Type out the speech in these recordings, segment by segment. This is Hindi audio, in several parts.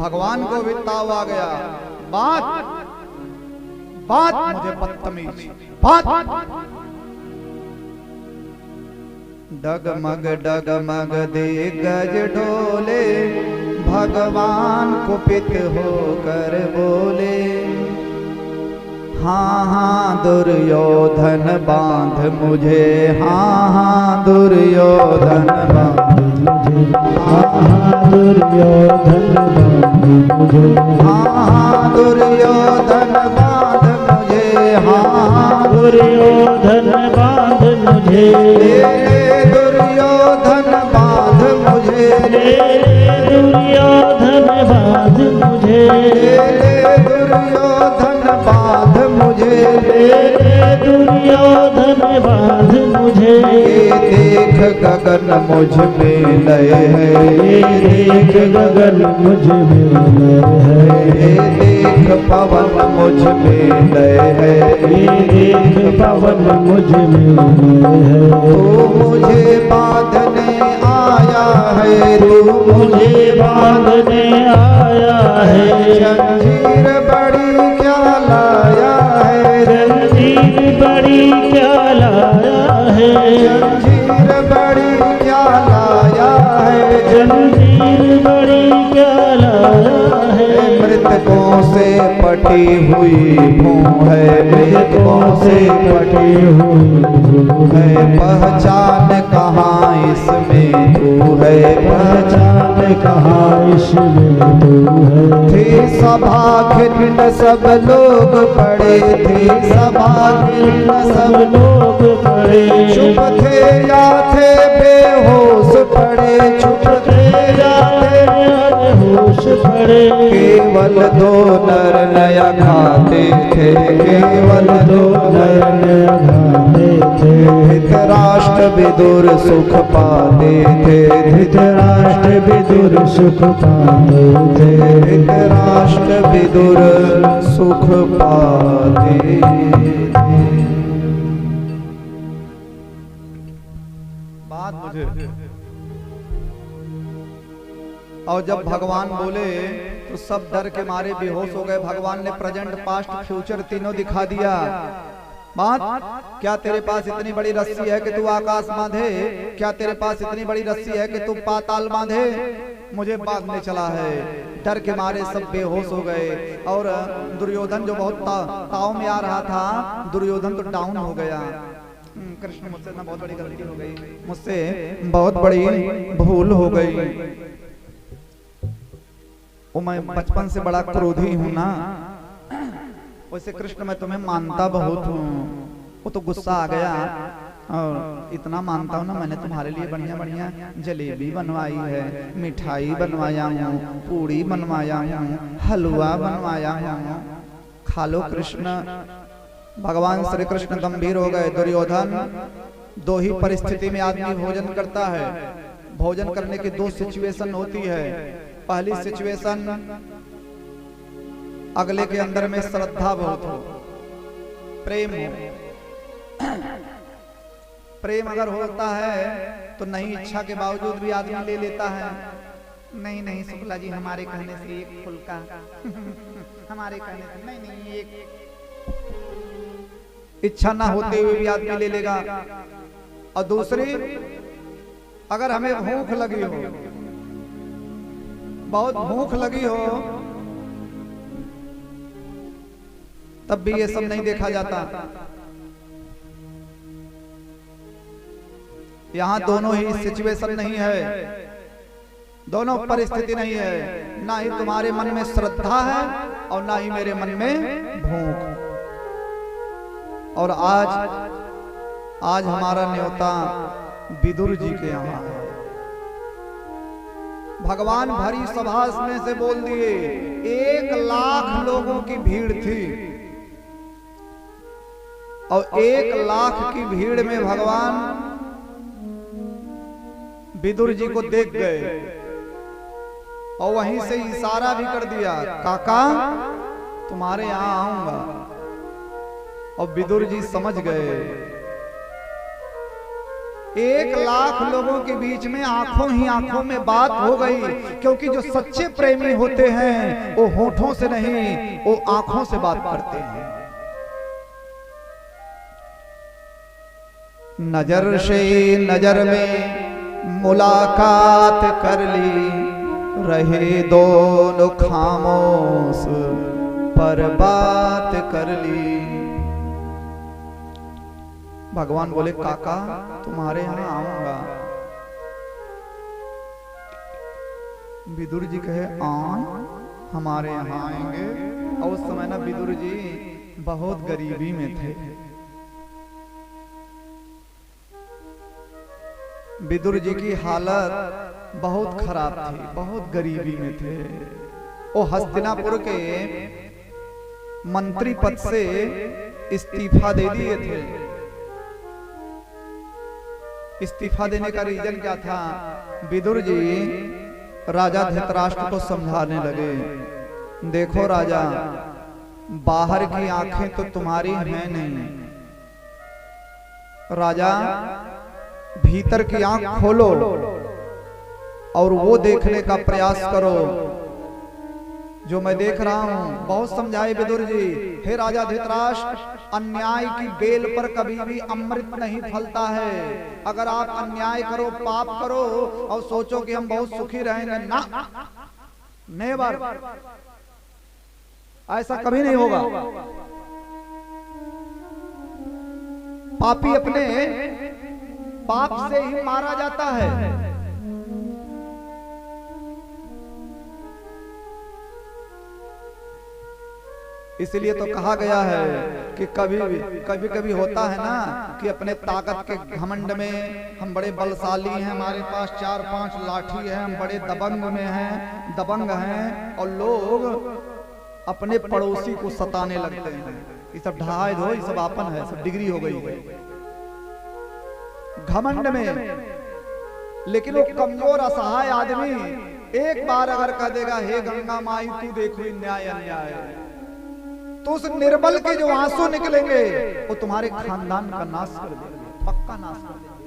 भगवान को भी ताव आ गया। बात बात मुझे बदतमीज बात। डगमग दे गज ढोले, भगवान कुपित होकर बोले, हाँ हाँ दुर्योधन बांध मुझे, हाँ हाँ दुर्योधन बांध मुझे, हाँ हाँ दुर्योधन बांध मुझे, हाँ हाँ दुर्योधन बांध मुझे, हाँ हाँ दुर्योधन बांध मुझे, दुर्योधन बांध मुझे, दुर्योधन बांध मुझे, दुर्योधन बांध मुझे, दुर्योधन बांध मुझे। देख गगन मुझ में लय है, देख गगन मुझ में लय है, देख पवन मुझ में लय है, देख पवन मुझ में लय है। तू मुझे बांधने आया है, तू मुझे बांधने आया है, जंजीर बड़ी क्या लाया है, जंजीर बड़ी क्या लाया है, जंजीर बड़ी क्या लाया है, जंजीर बड़ी क्या लाया है। मृतकों से पटी हुई भूं है, मृतकों से पटी हुई भूं है, पहचान कहाँ इसमें तू है, पहचान कहाँ इसमें तू है। थी सभा खिंड सब लोग पड़े थे, सभा खिंड सब लोग पड़े, चुप थे या थे बेहोश पड़े, चुप थे या थे होश पड़े। केवल दो नर नया खाते थे, केवल दो नर नया गाते थे। धृतराष्ट्र विदुर सुख पाते थे, धृतराष्ट्र विदुर सुख पाते थे, धृतराष्ट्र विदुर सुख पाते थे। बात मुझे। और जब भगवान बोले तो सब डर के मारे बेहोश हो गए। भगवान ने प्रेजेंट पास्ट फ्यूचर तीनों दिखा दिया। बात क्या तेरे पास इतनी बड़ी रस्सी है कि तू आकाश बांधे? क्या तेरे पास इतनी बड़ी रस्सी है कि तू पाताल बांधे? मुझे बांधने चला है। डर के मारे सब बेहोश हो गए। और दुर्योधन जो बहुत ताव में आ रहा था, दुर्योधन तो डाउन हो गया। कृष्ण मुझसे ना बहुत बड़ी गलती हो गई, मुझसे बहुत बड़ी भूल हो गई। वो मैं बचपन से बड़ा क्रोधी हूं ना, वैसे कृष्ण मैं तुम्हें मानता बहुत हूँ। वो तो गुस्सा आ गया और इतना मानता हूँ ना, मैंने तुम्हारे लिए बढ़िया बढ़िया जलेबी बनवाई है, मिठाई बनवाया हूँ, पूड़ी बनवाया हूँ, हलवा बनवाया हूँ, खा लो कृष्ण। भगवान श्री कृष्ण गंभीर हो गए। दुर्योधन, दो ही परिस्थिति में आदमी भोजन करता है। भोजन करने की दो सिचुएशन होती है। पहली सिचुएशन, अगले के अंदर में श्रद्धा बहुत हो, प्रेम हो। प्रेम अगर होता है तो नहीं इच्छा के बावजूद भी आदमी ले लेता है। नहीं नहीं शुक्ला जी, हमारे कहने से एक फुल्का हमारे कहने से नहीं नहीं, एक इच्छा ना होते हुए भी आदमी ले लेगा। और दूसरी, अगर हमें भूख लगी हो, बहुत भूख लगी हो, तब भी ये सब नहीं देखा जाता। यहां दोनों ही सिचुएशन नहीं है, दोनों परिस्थिति नहीं है। ना ही तुम्हारे मन में श्रद्धा है और ना ही मेरे मन में भूख। और आज हमारा न्योता विदुर जी के यहाँ है। भगवान भरी सभा में से बोल दिए। 1 लाख लोगों की भीड़ थी और 1 लाख की भीड़ में भगवान विदुर जी को देख गए और वहीं से इशारा भी कर दिया, काका तुम्हारे यहां आऊंगा। और विदुर जी समझ गए 1 लाख लोगों के बीच में आंखों ही आंखों में बात हो गई, क्योंकि जो सच्चे प्रेमी होते हैं वो होठों से नहीं, वो आंखों से बात करते हैं। नजर से नजर में मुलाकात कर ली, रहे दोनों खामोश पर बात कर ली। भगवान बोले काका तुम्हारे यहाँ आऊंगा। विदुर जी कहे हमारे यहाँ आएंगे। और उस समय ना विदुर जी बहुत गरीबी में थे। विदुर जी की हालत बहुत खराब थी, बहुत गरीबी में थे। वो हस्तिनापुर के मंत्री पद से इस्तीफा दे दिए थे। इस्तीफा देने का रीजन क्या था? विदुर जी राजा धृतराष्ट्र को समझाने लगे, देखो राजा, बाहर की आंखें तो तुम्हारी हैं नहीं, राजा भीतर की आंख खोलो और वो देखने का प्रयास करो जो मैं देख रहा हूं। बहुत समझाए विदुर जी, हे राजा धृतराष्ट्र, अन्याय की बेल पर कभी भी अमृत नहीं फलता है। अगर आप अन्याय करो, पाप करो और सोचो कि हम बहुत सुखी रहेंगे, ना, नेवर, ऐसा कभी नहीं होगा। पापी अपने पाप से ही मारा जाता है। इसलिए तो कहा गया है कि कभी कभी होता है ना कि अपने ताकत के घमंड में हम बड़े बलशाली हैं, हमारे पास 4-5 लाठी है, हम बड़े दबंग हैं, और लोग अपने पड़ोसी को सताने लगते हैं। ये सब ढाई दो, ये सब आपन है, सब डिग्री हो गई घमंड में। लेकिन वो कमजोर असहाय आदमी एक बार अगर कह देगा, हे गंगा माई तू देखो न्याय अन्याय, तो उस निर्बल के जो आंसू निकलेंगे वो तुम्हारे खानदान का नाश कर देंगे, पक्का नाश कर देंगे।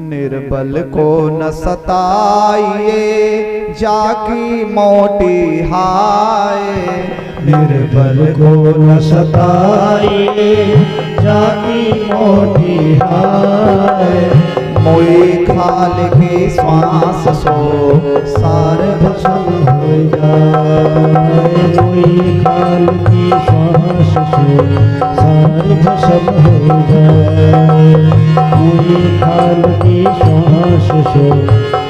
निर्बल को न सताइए जाकी मोटी हाय, निर्बल को न सताइए जाकी मोटी हाय, मोई खाल की श्वास सो सार भस्म हो जाए, मोई खाल की श्वास सो सार भस्म हो जाए, मोई खाल की श्वास सो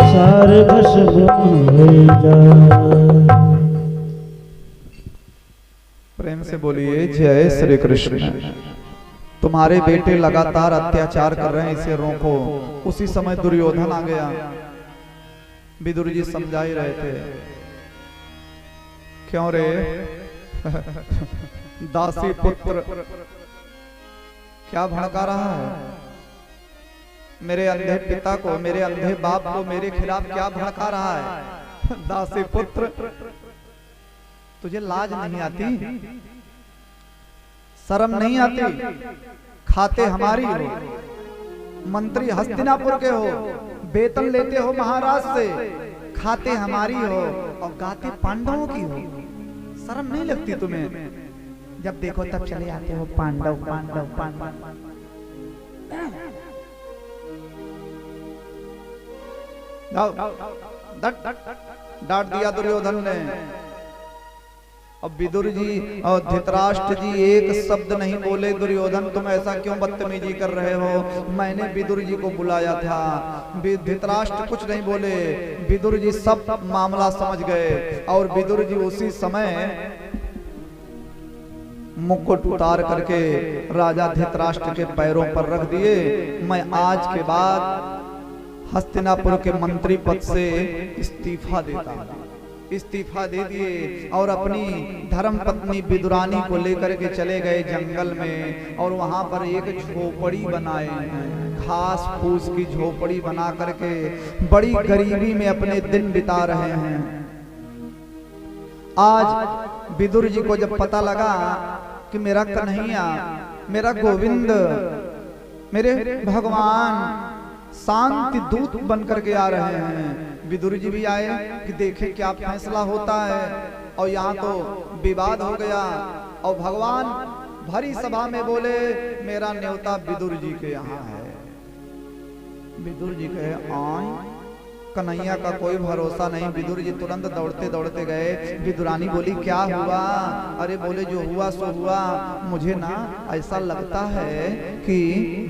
सार भस्म हो जाए। प्रेम से बोलिए जय श्री कृष्ण। तुम्हारे बेटे लगातार अत्याचार कर रहे हैं, इसे रोको। उसी समय दुर्योधन आ गया। विदुर जी समझा ही रहे थे, क्यों रे दासी पुत्र क्या भड़का रहा है? मेरे अंधे पिता को, मेरे अंधे बाप को मेरे खिलाफ क्या भड़का रहा है? दासी पुत्र, तुझे लाज नहीं आती, शर्म नहीं आती? खाते हमारी हो, मंत्री हस्तिनापुर के हो, वेतन लेते हो महाराज से, खाते हमारी हो और गाते पांडवों की हो, शर्म नहीं लगती तुम्हें? जब देखो तब चले आते हो पांडव पांडव पांडव। डांट दिया दुर्योधन ने। अब विदुर जी और धृतराष्ट्र जी एक शब्द नहीं बोले, दुर्योधन तुम ऐसा क्यों बदतमीजी कर रहे हो? मैंने विदुर जी को बुलाया था। धृतराष्ट्र कुछ नहीं बोले, विदुर जी सब मामला समझ गए और विदुर जी उसी समय मुकुट उतार करके राजा धृतराष्ट्र के पैरों पर रख दिए। मैं आज के बाद हस्तिनापुर के मंत्री पद से इस्तीफा देता हूं। इस्तीफा दे दिए और अपनी धर्म पत्नी विदुरानी को लेकर के चले गए जंगल में, और वहां पर एक झोपड़ी बनाए, घास फूस की झोपड़ी बना करके बड़ी गरीबी में अपने दिन बिता रहे हैं। आज विदुर जी को जब पता लगा कि मेरा कन्हैया, मेरा गोविंद मेरे भगवान शांति दूत बनकर के आ रहे हैं। विदुर जी भी आए कि देखे क्या फैसला होता है, और यहाँ तो विवाद हो गया। और भगवान भरी सभा में बोले मेरा न्योता विदुर जी के यहाँ है। विदुर जी कहे आए, कन्हैया का कोई भरोसा नहीं। विदुर जी तुरंत दौड़ते दौड़ते गए। विदुरानी बोली क्या हुआ? अरे बोले जो हुआ सो हुआ। मुझे ना ऐसा लगता है कि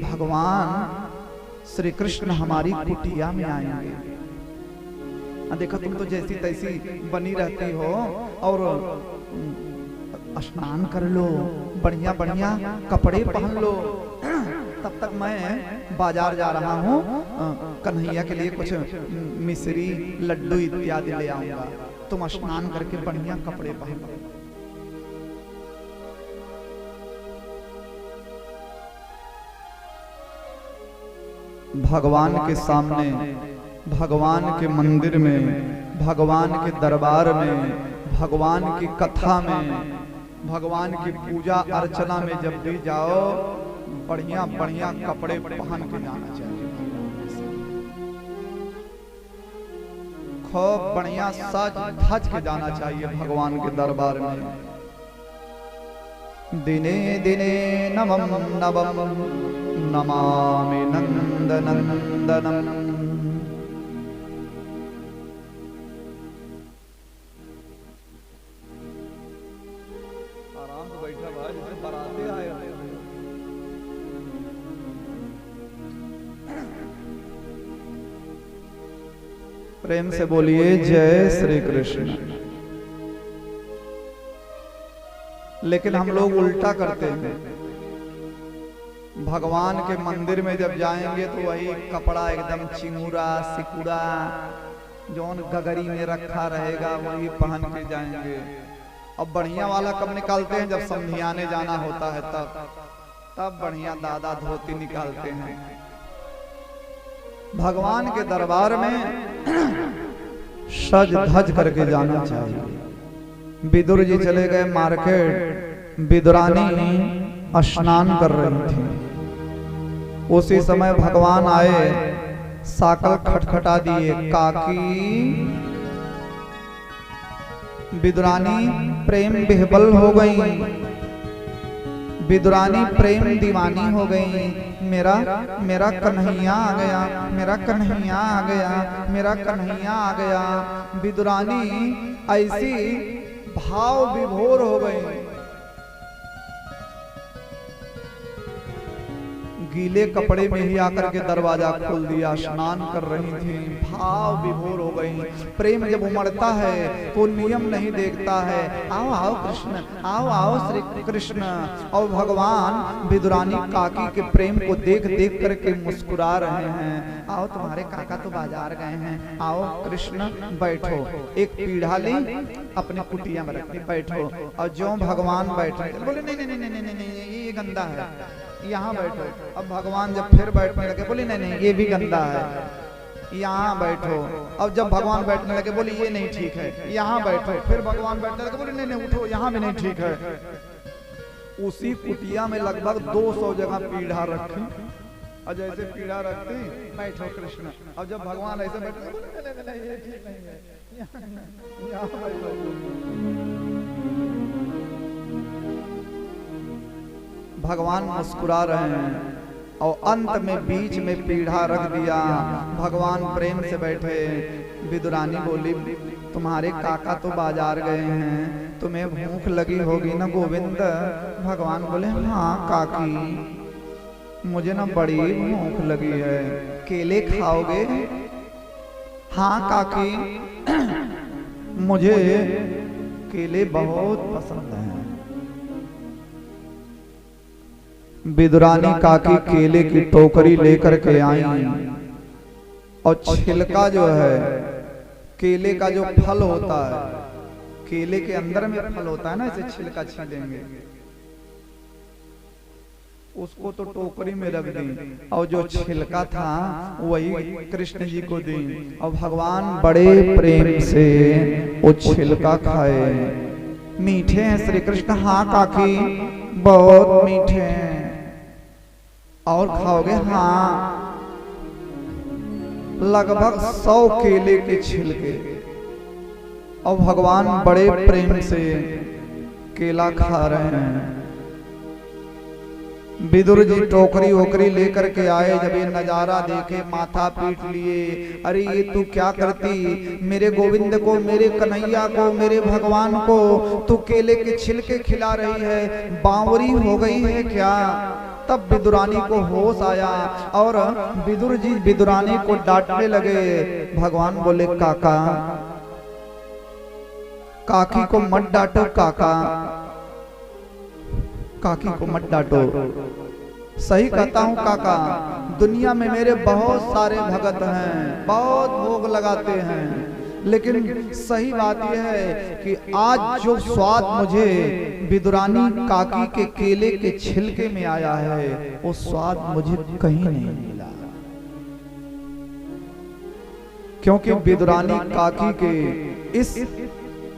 भगवान श्री कृष्ण हमारी कुटिया में आएंगे। देखा तुम तो जैसी तैसी बनी रहती हो, और स्नान कर लो, बढ़िया बढ़िया कपड़े पहन लो। तब तक मैं बाजार जा रहा हूँ, कन्हैया के लिए कुछ मिश्री लड्डू इत्यादि ले आऊंगा। तुम स्नान करके बढ़िया कपड़े पहन लो। भगवान के सामने, भगवान के मंदिर में, भगवान के दरबार में, भगवान की कथा में, भगवान की पूजा अर्चना में जब भी जाओ, बढ़िया बढ़िया कपड़े पहन के जाना चाहिए। खूब बढ़िया सज धज के जाना चाहिए भगवान के दरबार में। दिने दिने नवम नवम नमामि नंदनंदनम। आराम से बैठा भाई, जैसे बाराती आए। प्रेम से बोलिए जय श्री कृष्ण। लेकिन हम लोग उल्टा करते हैं। भगवान के मंदिर में जब जाएंगे तो वही कपड़ा एकदम चिंगूरा सिकुड़ा जौन गगरी में रखा रहेगा वही पहन के जाएंगे। अब बढ़िया वाला कब निकालते हैं? जब समधियाने जाना होता है तब बढ़िया दादा धोती निकालते हैं। भगवान के दरबार में सज धज करके जाना चाहिए। विदुर जी चले गए मार्केट, विदुरानी स्नान कर रही थी। उसी समय भगवान आए, साकल खटखटा दिए, काकी। विदुरानी प्रेम बिहबल हो गई, विदुरानी प्रेम दीवानी हो गई। मेरा कन्हैया आ गया, मेरा कन्हैया आ गया, मेरा कन्हैया आ गया। विदुरानी ऐसी भाव विभोर हो गई। गीले कपड़े में ही आकर के दरवाजा खोल दिया, स्नान कर रही थी, भाव विभोर हो गई। प्रेम जब उमड़ता है तो नियम नहीं देखता है। आओ आओ कृष्ण, आओ आओ श्री कृष्ण। और भगवान विदुरानी काकी के प्रेम को देख देख करके मुस्कुरा रहे हैं। आओ तुम्हारे काका तो बाजार गए हैं, आओ कृष्ण बैठो। एक पीढ़ा ली अपने कुटिया में रखी, बैठो। और जो भगवान बैठे बोले नहीं नहीं नहीं नहीं नहीं ये गंदा है, यहाँ बैठो। अब भगवान जब फिर बैठने लगे बोली नहीं नहीं ये भी गंदा है, यहाँ बैठो। अब जब भगवान बैठने लगे बोली ये नहीं ठीक है, यहाँ बैठो। फिर भगवान बैठने लगे बोली नहीं नहीं उठो, यहाँ भी नहीं ठीक है। उसी कुटिया में लगभग 200 जगह पीढ़ा रखी, और जैसे पीढ़ा रखती बैठो कृष्ण। अब जब भगवान ऐसे बैठे बोले ये ठीक नहीं है, यहाँ बैठो। भगवान मुस्कुरा रहे हैं और अंत में बीच में पीढ़ा रख दिया। भगवान प्रेम से बैठे। विदुरानी बोली तुम्हारे काका तो बाजार गए हैं, तुम्हें भूख लगी होगी ना गोविंद। भगवान बोले हाँ काकी मुझे ना बड़ी भूख लगी है, केले खाओगे? हाँ काकी मुझे केले बहुत पसंद हैं। विदुरानी काकी केले की टोकरी लेकर के आई, और छिलका जो है केले का जो फल होता है, केले के अंदर में फल होता है ना, इसे छिलका छीलेंगे, उसको तो टोकरी में रख दी, और जो छिलका था वही कृष्ण जी को दी। और भगवान बड़े प्रेम से वो छिलका खाए। मीठे हैं श्री कृष्ण? हाँ काकी बहुत मीठे हैं। और खाओगे? हाँ, लगभग 100 केले के छिलके। और भगवान बड़े प्रेम से केला खा रहे हैं। विदुर जी टोकरी वोकरी लेकर के आए। जब ये नजारा देखे माथा पीट लिए, अरे ये तू क्या करती, मेरे गोविंद को, मेरे कन्हैया को, मेरे भगवान को तू केले के छिलके खिला रही है, बावरी हो गई है क्या? तब विदुरानी को होश आया और विदुर जी विदुरानी को डांटने लगे। भगवान बोले, काका, काकी को मत डांटो, काका, काकी को मत डांटो। सही कहता हूँ काका, दुनिया में मेरे बहुत सारे भगत हैं, बहुत भोग लगाते हैं, लेकिन सही बात यह है कि आज जो स्वाद मुझे विदुरानी काकी के केले के छिलके में आया है, वो स्वाद मुझे कहीं नहीं मिला। क्योंकि विदुरानी काकी के इस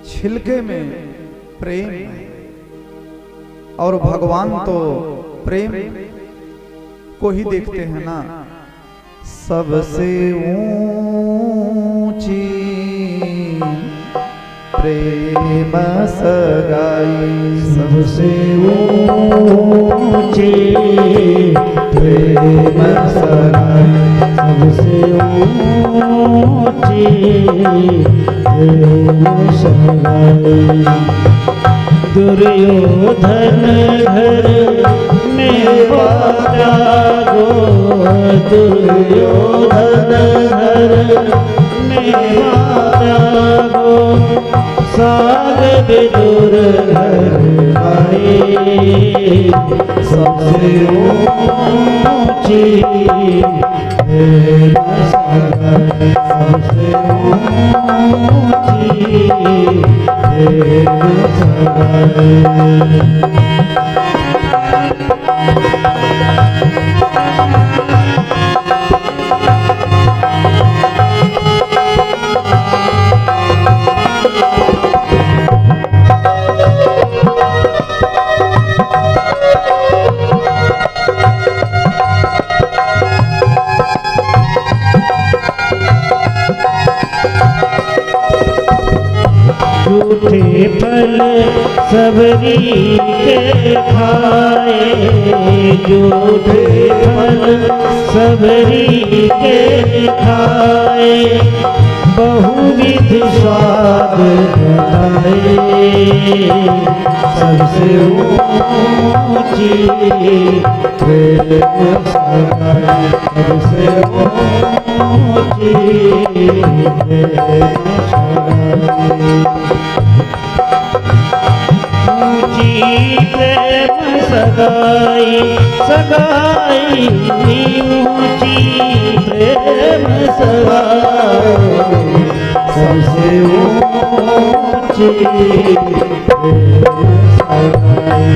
छिलके में प्रेम है। और भगवान तो प्रेम को ही देखते हैं ना। सबसे ऊंची प्रेम सगाई, सबसे ऊंची प्रेम सगाई, सबसे ऊंची प्रेम सगाई। दुर्योधन घर में त्यागो, दुर्योधन घर में त्यागो, साग विदुर घर आए। सबसे ऊंची प्रेम सगाई, सबसे ऊंची प्रेम सगाई। झूठे फल सबरी के खाए, झूठे फल सबरी के खाए, बहुविध स्वाद बताए। सबसे ऊंची प्रेम सगाई, सबसे ऊंची प्रेम सगाई। ऊंची प्रेम सगाई, सगाई ऊंची प्रेम सगाई, सबसे ऊंची प्रेम सगाई,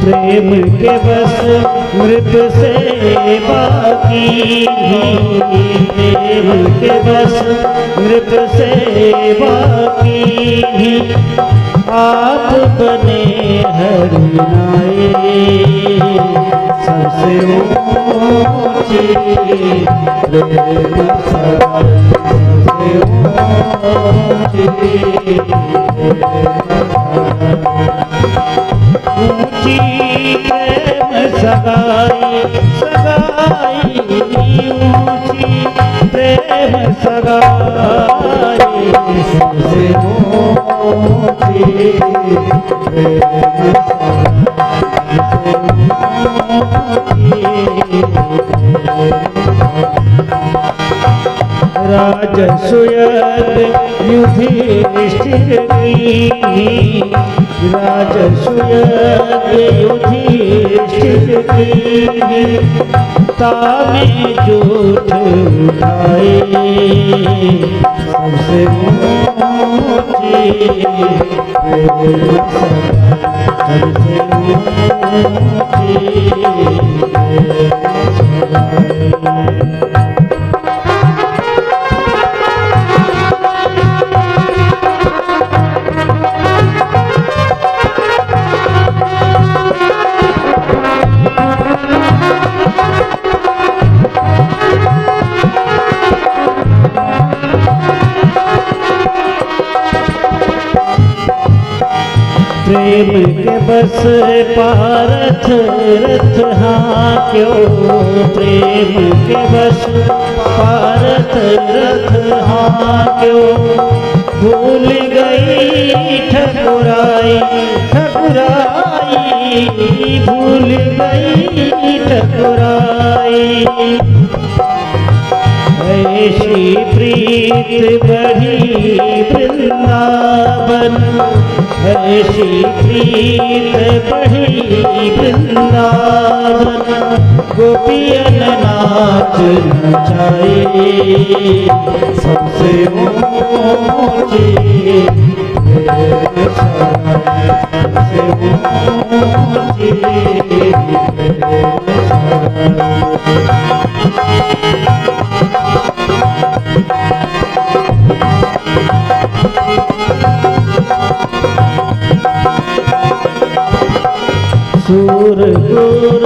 प्रेम के बस मृत से बाकी, प्रेम के बस मृत से बाकी, आप बने हरिनाए। सबसे ऊंची प्रेम सगाई, सबसे ऊंची प्रेम सगाई। ऊंची प्रेम सगाई, सगाई ऊंची प्रेम सगाई, सबसे ऊंची प्रेम सगाई, सबसे ऊंची प्रेम सगाई। राजसुयत युधिष्ठिर कीन्ही, राजसुयत युधिष्ठिर कीन्ही, तामे जूठ उठाए सबसे ऊंची सबसे ऊंची प्रेम के बस पारथ रथ हाँ क्यों, प्रेम के बस पारथ रथ हाँ क्यों, भूल गई ठकुराई ठकुराई, भूल गई ठकुराई, ऐसी प्रीत बढ़ी वृंदावन, ऐसी प्रीत बढ़ी वृंदावन, गोपियन नाच नचाए सबसे ऊंची सबसे ऊंची सूर गुर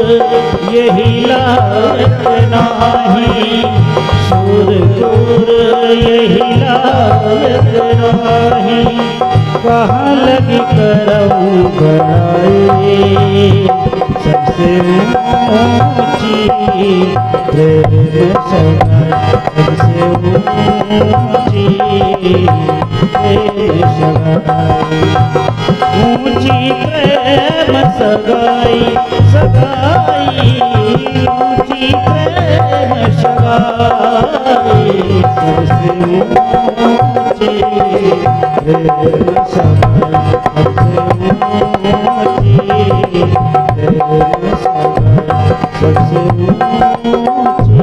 यही लायक नाही, सूर गुर यही लायक नाही, कहाँ लगी करऊं बड़ाई सबसे ऊंची प्रेम सगाई, सबसे ऊंची प्रेम सगाई, ऊंची प्रेम सगाई सगाई, ऊंची प्रेम सगाई, सबसे ऊंची प्रेम सगाई, सबसे ऊंची प्रेम सगाई, सबसे ऊंची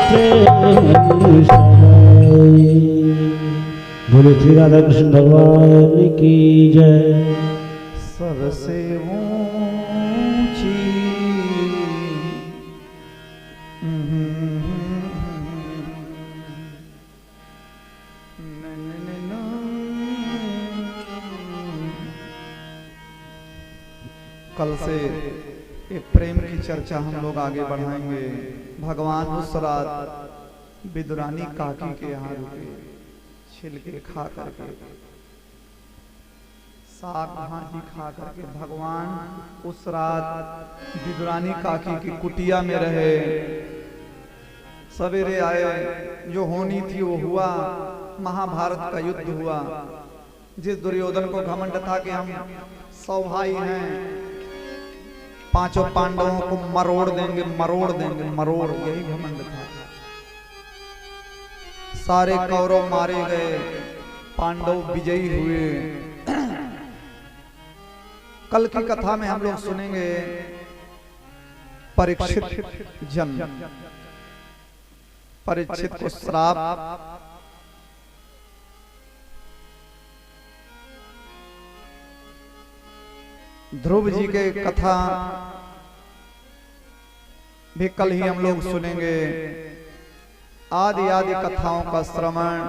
प्रेम सगाई। बोले श्री राधा कृष्ण भगवान की जय। सबसे ऊंची कल से एक प्रेम की चर्चा हम लोग आगे बढ़ाएंगे। भगवान उस रात विदुरानी काकी के यहाँ रुके, छिलके खा करके, साग भाजी खा करके भगवान उस रात विदुरानी काकी की कुटिया में रहे। सवेरे आए, जो होनी थी वो हुआ, महाभारत का युद्ध हुआ। जिस दुर्योधन को घमंड था कि हम 100 भाई हैं, पांचों पांडवों को मरोड़ देंगे मरोड़ देंगे, मरोड़, यही घमंड था। सारे कौरव मारे गए, पांडव विजयी हुए। कल की कथा में हम लोग सुनेंगे परीक्षित जन्म। परीक्षित को श्राप, ध्रुव जी के कथा भी कल ही हम लोग सुनेंगे। आदि आदि कथाओं का श्रवण